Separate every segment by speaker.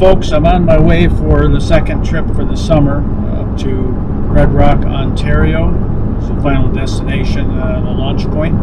Speaker 1: folks, I'm on my way for the second trip for the summer up to Red Rock, Ontario. It's the final destination, the launch point.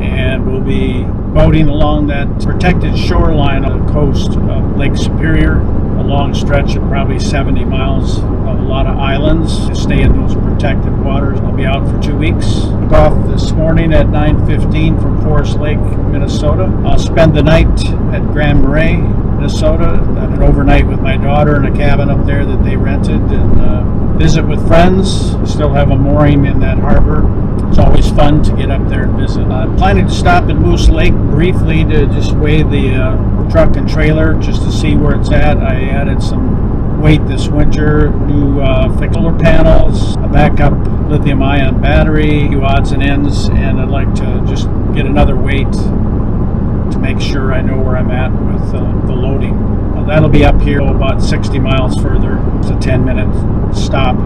Speaker 1: And we'll be boating along that protected shoreline on the coast of Lake Superior, a long stretch of probably 70 miles of a lot of islands to stay in those protected waters. I'll be out for 2 weeks. Took off this morning at 9:15 from Forest Lake, Minnesota. I'll spend the night at Grand Marais, Minnesota, an overnight with my daughter in a cabin up there that they rented, and visit with friends. Still have a mooring in that harbor. It's always fun to get up there and visit. I'm planning to stop at Moose Lake briefly to just weigh the truck and trailer just to see where it's at. I added some weight this winter, new fixed solar panels, a backup lithium-ion battery, a few odds and ends, and I'd like to just get another weight to make sure I know where I'm at with the loading. That'll be up here about 60 miles further. It's a 10-minute stop.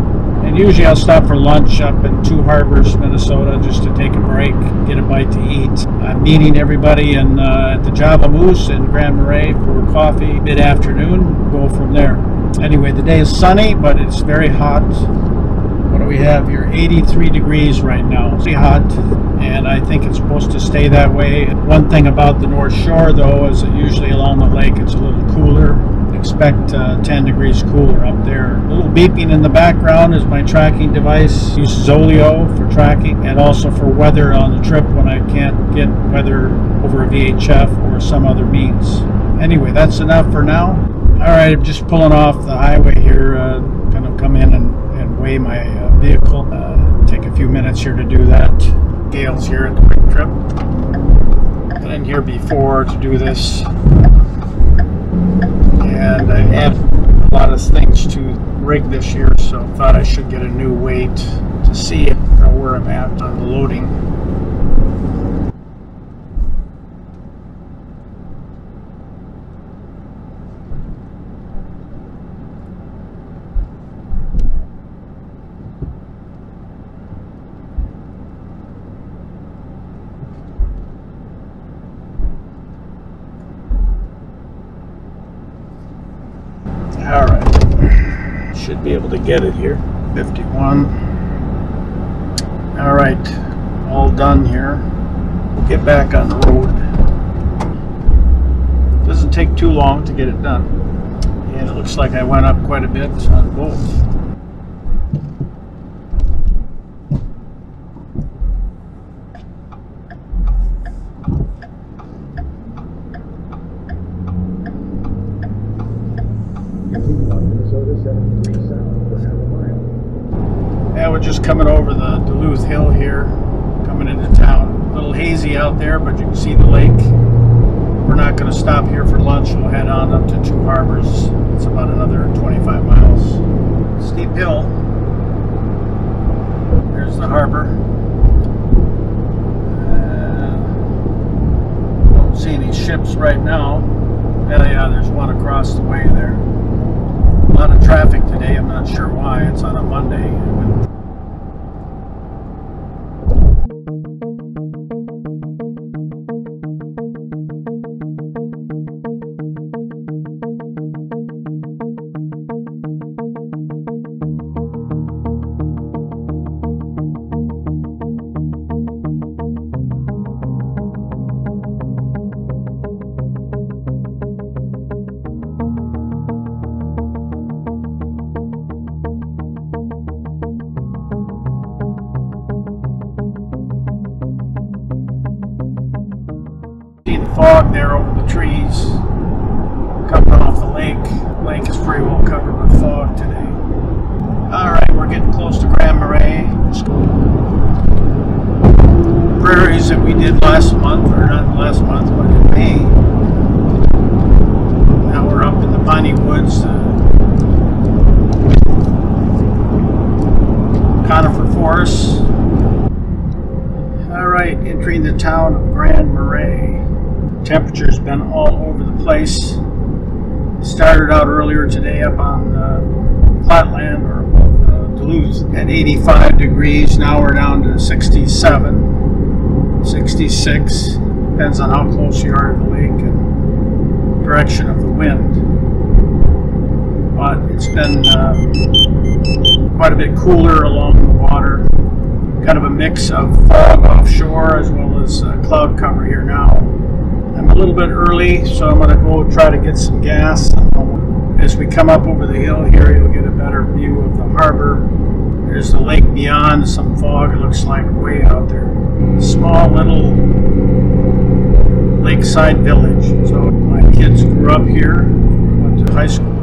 Speaker 1: And usually I'll stop for lunch up in Two Harbors, Minnesota, just to take a break, get a bite to eat. I'm meeting everybody at the Java Moose in Grand Marais for coffee mid-afternoon. Go from there. Anyway, the day is sunny, but it's very hot. What do we have here? 83 degrees right now. It's pretty hot, and I think it's supposed to stay that way. One thing about the North Shore, though, is that usually along the lake it's a little cooler. Expect 10 degrees cooler up there. A little beeping in the background is my tracking device. I use Zoleo for tracking and also for weather on the trip when I can't get weather over a VHF or some other means. Anyway, that's enough for now. Alright, I'm just pulling off the highway here. Gonna come in and weigh my vehicle. Take a few minutes here to do that. Gail's here at the Quick Trip. Been in here before to do this. And I added a lot of things to rig this year, so I thought I should get a new weight to see where I'm at on the loading. Alright, should be able to get it here. 51. Alright, all done here. We'll get back on the road. Doesn't take too long to get it done. And it looks like I went up quite a bit on both. Yeah, we're just coming over the Duluth Hill here, coming into town. A little hazy out there, but you can see the lake. We're not going to stop here for lunch. We'll head on up to Two Harbors. It's about another 25 miles. Steep hill. There's the harbor. Don't see any ships right now. Yeah, there's one across the way there. A lot of traffic today. I'm not sure why. It's on a Monday. Fog there over the trees coming off the lake. The lake is pretty well covered with fog today. Alright, we're getting close to Grand Marais. Prairies that we did last month, or not last month, but in May. Now we're up in the piney woods, conifer forests. Alright, entering the town of Grand Marais. Temperature's been all over the place. Started out earlier today up on Flatland or Duluth at 85 degrees. Now we're down to 67, 66. Depends on how close you are to the lake and direction of the wind. been quite a bit cooler along the water. Kind of a mix of fog offshore as well as cloud cover here now. I'm a little bit early, so I'm going to go try to get some gas. As we come up over the hill here, you'll get a better view of the harbor. There's the lake beyond, some fog, it looks like way out there. Small little lakeside village. So my kids grew up here, went to high school here.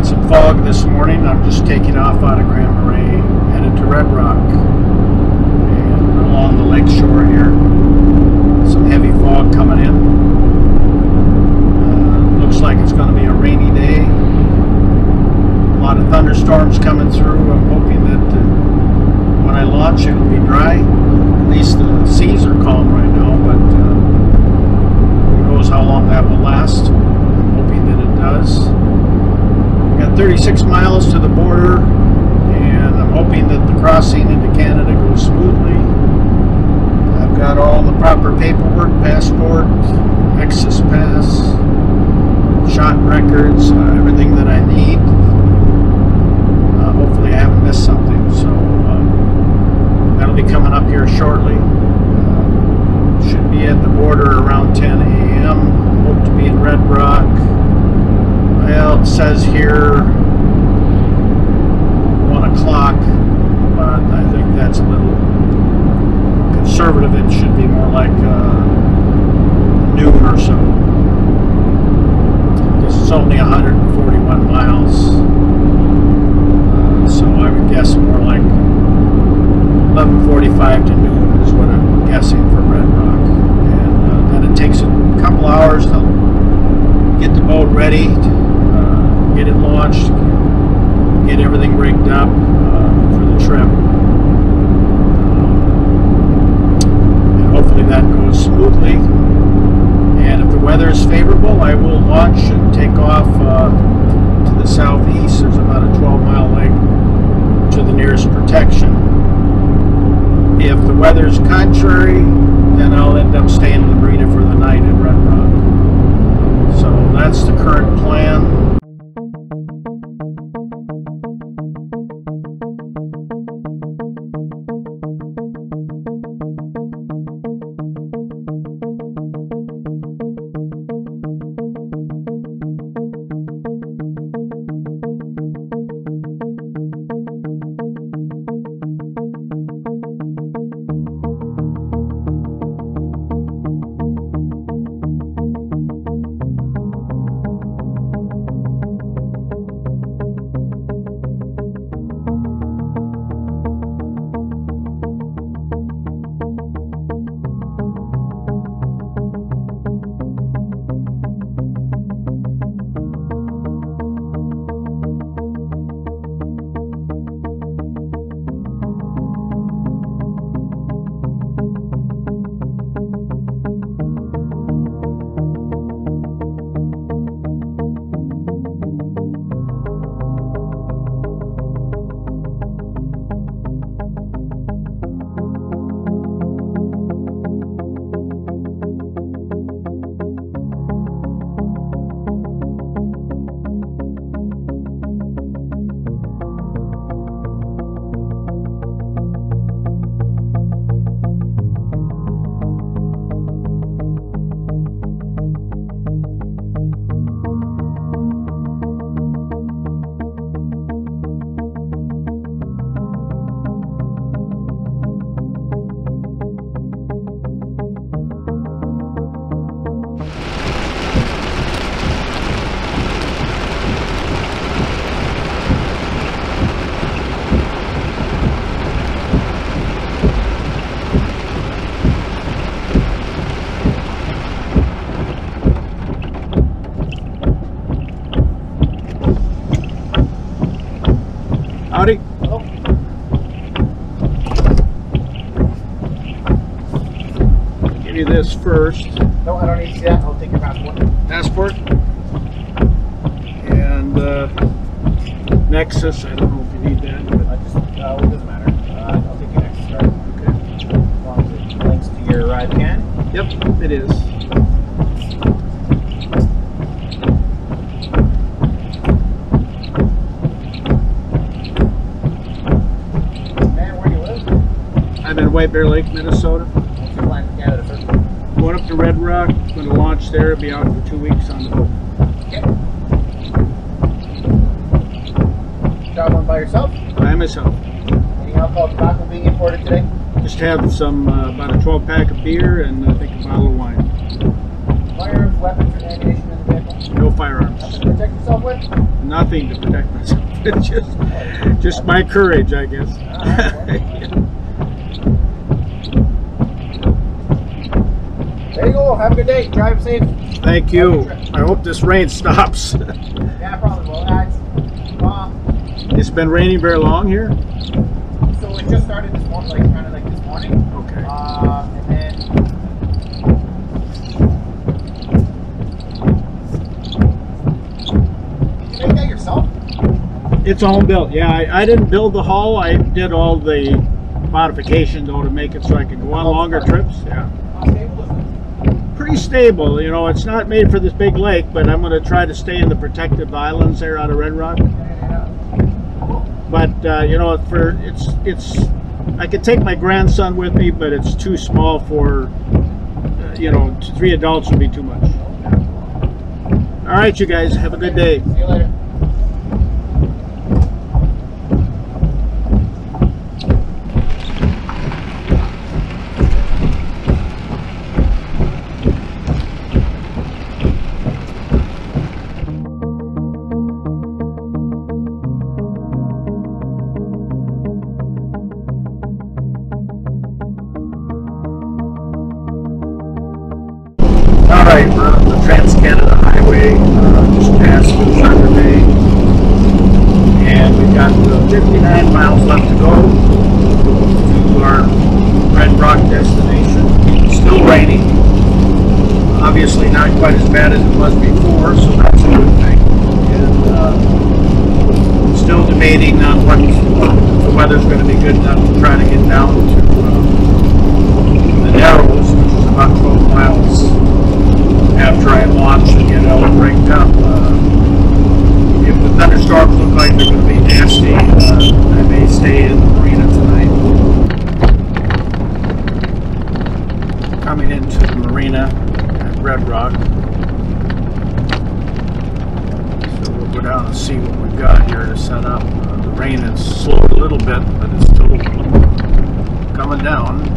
Speaker 1: Some fog this morning. I'm just taking off out of Grand Marais, headed to Red Rock, and along the lake shore here. Some heavy fog coming in. Looks like it's going to be a rainy day. A lot of thunderstorms coming through. I'm hoping that when I launch it'll be dry. At least the seas are calm right now, but who knows how long that will last. I'm hoping that it does. 36 miles to the border, and I'm hoping that the crossing into Canada goes smoothly. I've got all the proper paperwork, passport, access pass, shot records, everything that I need. Hopefully I haven't missed something, so that'll be coming up here shortly. Should be at the border around 10 a.m. Hope to be in Red Rock. Well, it says here 1 o'clock, but I think that's a little conservative. It should be more like noon or so. This is only 141 miles, so I would guess more like 11:45 to noon is what I'm guessing for Red Rock. And then it takes a couple hours to get the boat ready, get it launched, get everything rigged up for the trip. And hopefully that goes smoothly. And if the weather is favorable, I will launch and take off to the southeast. There's about a 12-mile leg to the nearest protection. If the weather is contrary, then I'll end up staying in the marina for the night at Red Rock. So that's the current plan. Howdy.
Speaker 2: Hello.
Speaker 1: Give you this first.
Speaker 2: No, I don't need to see that. I'll take your passport.
Speaker 1: Passport. And Nexus. I don't know if you need that. But
Speaker 2: It doesn't matter. I'll take your Nexus card.
Speaker 1: okay.
Speaker 2: As long as it links to your can.
Speaker 1: Yep, it is.
Speaker 2: Man, where do you live?
Speaker 1: I'm in White Bear Lake, Minnesota.
Speaker 2: What's your plan for Canada, sir?
Speaker 1: Going up to Red Rock. Going to launch there. Be out for 2 weeks on the boat.
Speaker 2: Okay. Traveling by yourself?
Speaker 1: By myself.
Speaker 2: Any alcohol tobacco being imported today?
Speaker 1: Just have some about a 12 pack of beer and I think a bottle of wine.
Speaker 2: Firearms, weapons, or ammunition in the vehicle?
Speaker 1: No firearms.
Speaker 2: Nothing to protect yourself with?
Speaker 1: Nothing to protect myself. It's just my courage, I guess.
Speaker 2: There you go. Have a good day. Drive safe.
Speaker 1: Thank you. I hope this rain stops.
Speaker 2: Yeah, probably will.
Speaker 1: It's been raining very long here.
Speaker 2: So it just started this morning, kind of like this morning.
Speaker 1: Okay.
Speaker 2: And then did you make that yourself?
Speaker 1: It's a home built. Yeah, I didn't build the hull. I did all the modifications though to make it so I could go on longer trips. Yeah.
Speaker 2: How stable is it?
Speaker 1: Pretty stable. You know, it's not made for this big lake, but I'm going to try to stay in the protected islands there out of Red Rock. But you know, it's I could take my grandson with me, but it's too small for you know, 3 adults would be too much. All right, you guys have a good day.
Speaker 2: See you later.
Speaker 1: All right, we're on the Trans-Canada Highway, just past Grand Marais, and we've got 59 miles left to go to our Red Rock destination. Still raining, obviously not quite as bad as it was before, so that's a good thing. And still debating on what the weather's going to be good enough to try to get down to the Narrows, which is about 12 miles. After I launch and get all rigged up. If the thunderstorms look like they're going to be nasty, I may stay in the marina tonight. Coming into the marina at Red Rock. So we'll go down and see what we've got here to set up. The rain has slowed a little bit, but it's still coming down.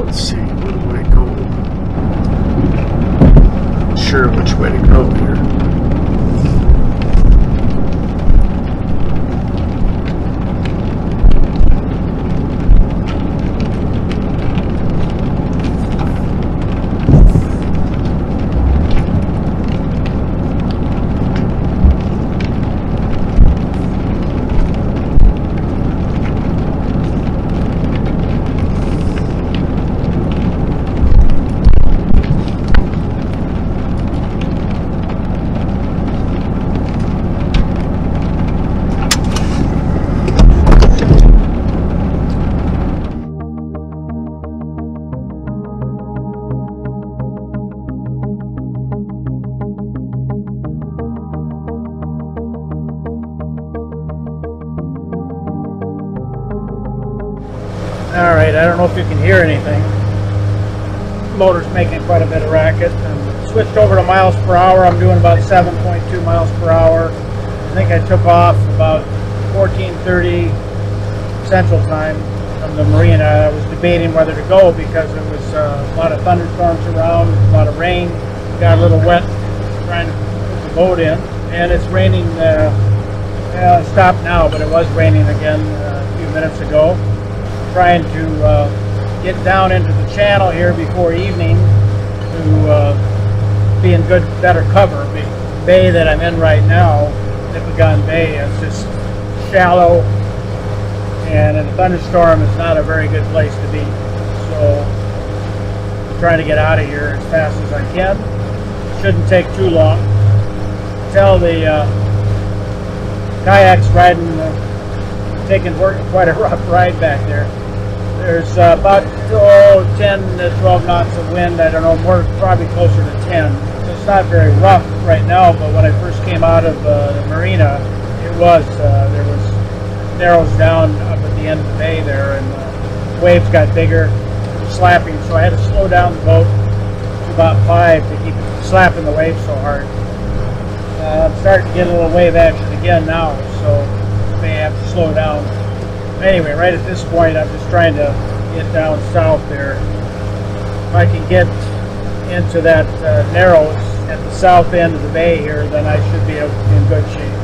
Speaker 1: Let's see, where do I go? Not sure which way to go here. Alright, I don't know if you can hear anything. The motor's making quite a bit of racket. And switched over to miles per hour. I'm doing about 7.2 miles per hour. I think I took off about 14:30 Central Time from the marina. I was debating whether to go because there was a lot of thunderstorms around, a lot of rain. Got a little wet trying to put the boat in. And it's raining, it stopped now, but it was raining again a few minutes ago. Trying to get down into the channel here before evening to be in better cover. The bay that I'm in right now, Nipigon Bay, is just shallow, and in a thunderstorm it's not a very good place to be. So I'm trying to get out of here as fast as I can. Shouldn't take too long. Tell the kayaks riding, taking quite a rough ride back there. There's about 10 to 12 knots of wind. I don't know, probably closer to 10. So it's not very rough right now, but when I first came out of the marina, it was, there was narrows down up at the end of the bay there, and the waves got bigger, slapping, so I had to slow down the boat to about 5 to keep it slapping the waves so hard. I'm starting to get a little wave action again now, so may have to slow down. Anyway, right at this point, I'm just trying to get down south there. If I can get into that narrows at the south end of the bay here, then I should be in good shape.